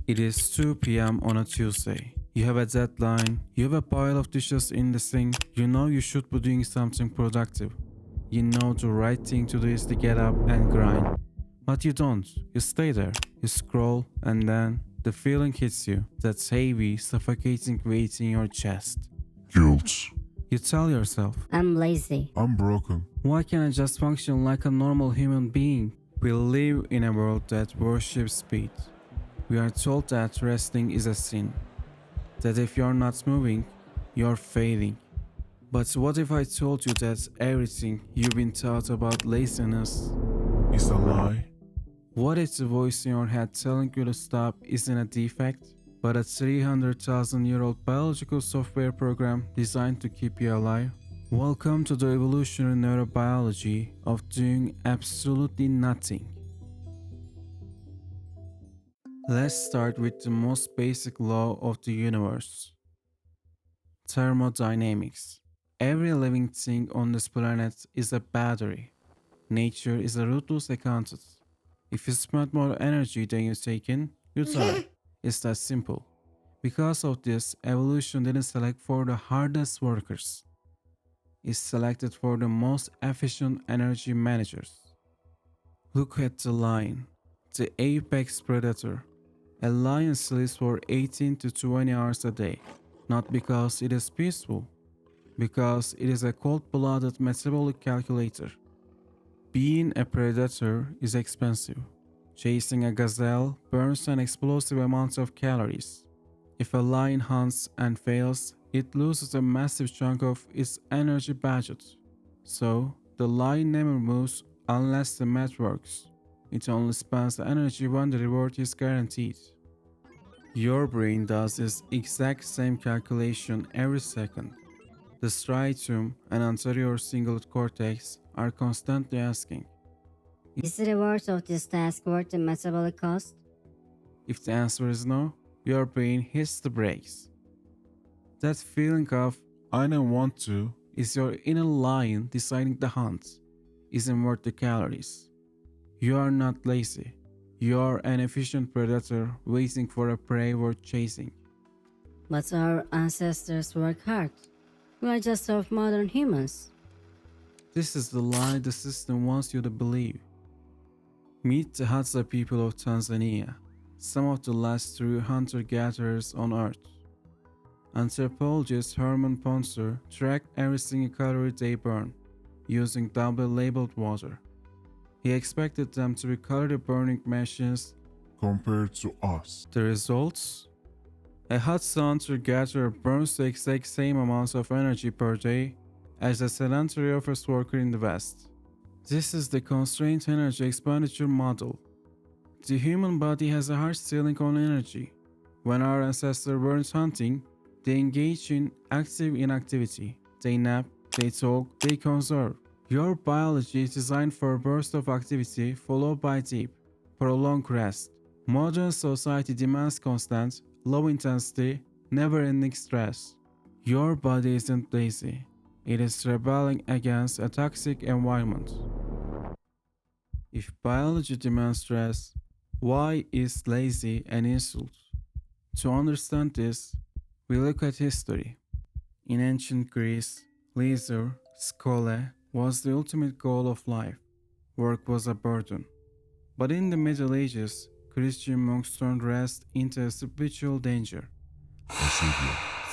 It is 2 p.m. on a Tuesday. You have a deadline, you have a pile of dishes in the sink, you know you should be doing something productive. You know the right thing to do is to get up and grind. But you don't. You stay there, you scroll, and then the feeling hits you, that heavy, suffocating weight in your chest. Guilt. You tell yourself, I'm lazy. I'm broken. why can't I just function like a normal human being? We live in a world that worships speed. We are told that resting is a sin, that if you're not moving, you're failing. But what if I told you that everything you've been taught about laziness, It's a lie. what if the voice in your head telling you to stop isn't a defect, but a 300,000-year-old biological software program designed to keep you alive? Welcome to the evolutionary neurobiology of doing absolutely nothing. Let's start with the most basic law of the universe: thermodynamics. Every living thing on this planet is a battery. Nature is a ruthless accountant. If you spend more energy than you take in, you die. It's that simple. Because of this, evolution didn't select for the hardest workers. It selected for the most efficient energy managers. Look at the lion, the apex predator. A lion sleeps for 18 to 20 hours a day, not because it is peaceful, because it is a cold-blooded metabolic calculator. Being a predator is expensive. Chasing a gazelle burns an explosive amount of calories. If a lion hunts and fails, it loses a massive chunk of its energy budget. So, the lion never moves unless the math works. It only spends the energy when the reward is guaranteed. Your brain does this exact same calculation every second. The striatum and anterior cingulate cortex are constantly asking, Is the reward of this task worth the metabolic cost? if the answer is no, your brain hits the brakes. That feeling of, I don't want to. is your inner lion deciding the hunt isn't worth the calories. You are not lazy. You are an efficient predator waiting for a prey worth chasing. But our ancestors work hard. We are just soft modern humans. This is the lie the system wants you to believe. Meet the Hadza people of Tanzania, some of the last true hunter-gatherers on Earth. Anthropologist Herman Poncer tracked every single calorie they burn, using double-labeled water. He expected them to be calorie-burning machines. Compared to us. The results? A Hadza hunter-gatherer burns the exact same amounts of energy per day as a sedentary office worker in the West. This is the constrained energy expenditure model. The human body has a hard ceiling on energy. When our ancestors weren't hunting, they engage in active inactivity. They nap, they talk, they conserve. Your biology is designed for a burst of activity followed by deep, prolonged rest. Modern society demands constant, low-intensity, never-ending stress. Your body isn't lazy. It is rebelling against a toxic environment. If biology demands stress, why is lazy an insult? To understand this, we look at history. In ancient Greece, leisure, skole, was the ultimate goal of life. Work was a burden. But in the Middle Ages, Christian monks turned rest into a spiritual danger.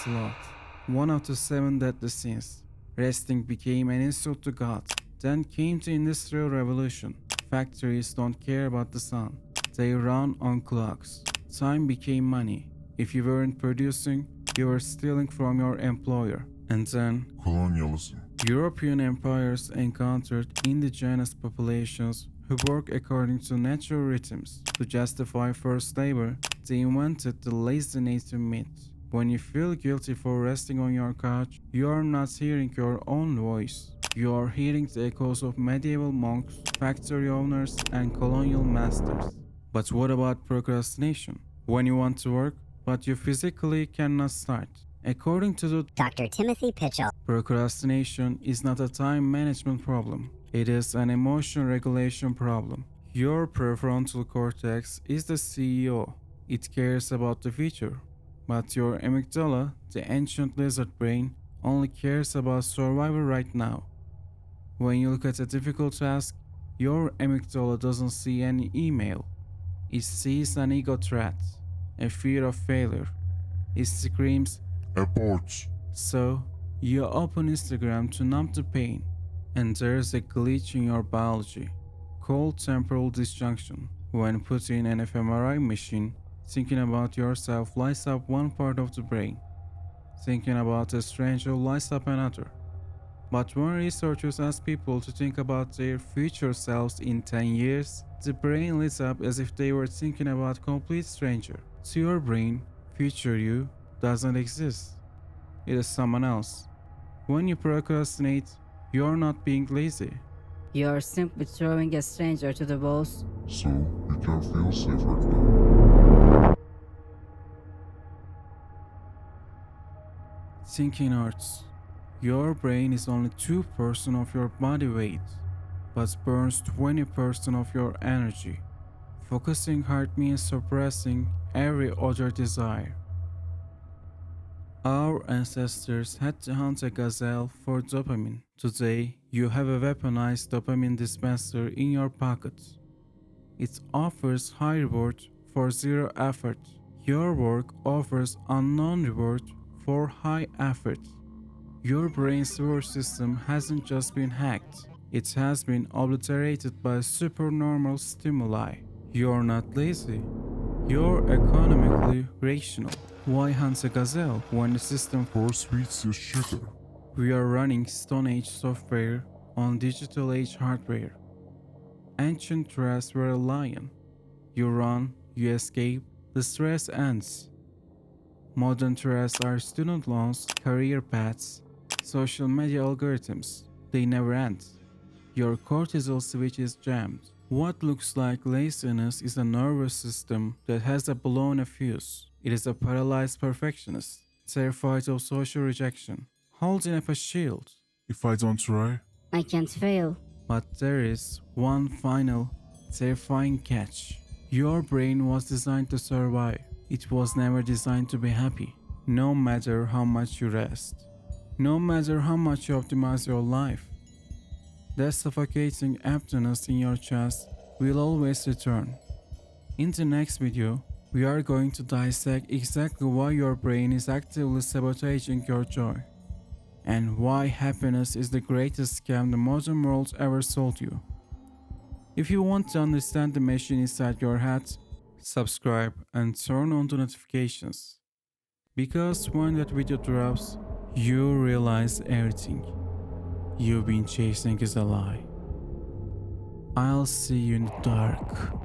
Sloth, one of the 7 deadly sins. Resting became an insult to God. Then came the Industrial Revolution. Factories don't care about the sun. They run on clocks. Time became money. If you weren't producing, you were stealing from your employer. And then, Colonialism. European empires encountered indigenous populations who work according to natural rhythms. To justify forced labor, they invented the lazy native myth. When you feel guilty for resting on your couch, you are not hearing your own voice. You are hearing the echoes of medieval monks, factory owners, and colonial masters. But what about procrastination? When you want to work, but you physically cannot start. According to the Dr. Timothy Pitchell. procrastination is not a time management problem. It is an emotion regulation problem. Your prefrontal cortex is the CEO. It cares about the future. But your amygdala, the ancient lizard brain, only cares about survival right now. When you look at a difficult task, your amygdala doesn't see any email. It sees an ego threat, a fear of failure. It screams, Abort. so you open Instagram to numb the pain, and there's a glitch in your biology called temporal disjunction. When put in an fMRI machine, thinking about yourself lights up one part of the brain. Thinking about a stranger lights up another. But when researchers ask people to think about their future selves in 10 years, the brain lights up as if they were thinking about a complete stranger. To your brain, future you doesn't exist. It is someone else. When you procrastinate, you're not being lazy. You're simply throwing a stranger to the wolves. So you can feel safe right now. Thinking hurts. Your brain is only 2% of your body weight, but burns 20% of your energy. Focusing hard means suppressing every other desire. Our ancestors had to hunt a gazelle for dopamine. Today, you have a weaponized dopamine dispenser in your pocket. It offers high reward for zero effort. Your work offers unknown reward for high effort. Your brain's reward system hasn't just been hacked, it has been obliterated by supernormal stimuli. You're not lazy, you're economically rational. Why hunt a gazelle when the system For sweets is sugar. we are running Stone Age software on digital age hardware? Ancient threats were a lion. You run, you escape, the stress ends. Modern threats are student loans, career paths, social media algorithms. They never end. Your cortisol switch is jammed. What looks like laziness is a nervous system that has a blown fuse. It is a paralyzed perfectionist, terrified of social rejection, holding up a shield. If I don't try, I can't fail. But there is one final, terrifying catch. Your brain was designed to survive. It was never designed to be happy. No matter how much you rest, no matter how much you optimize your life, that suffocating emptiness in your chest will always return. In the next video, we are going to dissect exactly why your brain is actively sabotaging your joy, and why happiness is the greatest scam the modern world ever sold you. If you want to understand the machine inside your head, subscribe and turn on the notifications. Because when that video drops, you realize everything you've been chasing is a lie. I'll see you in the dark.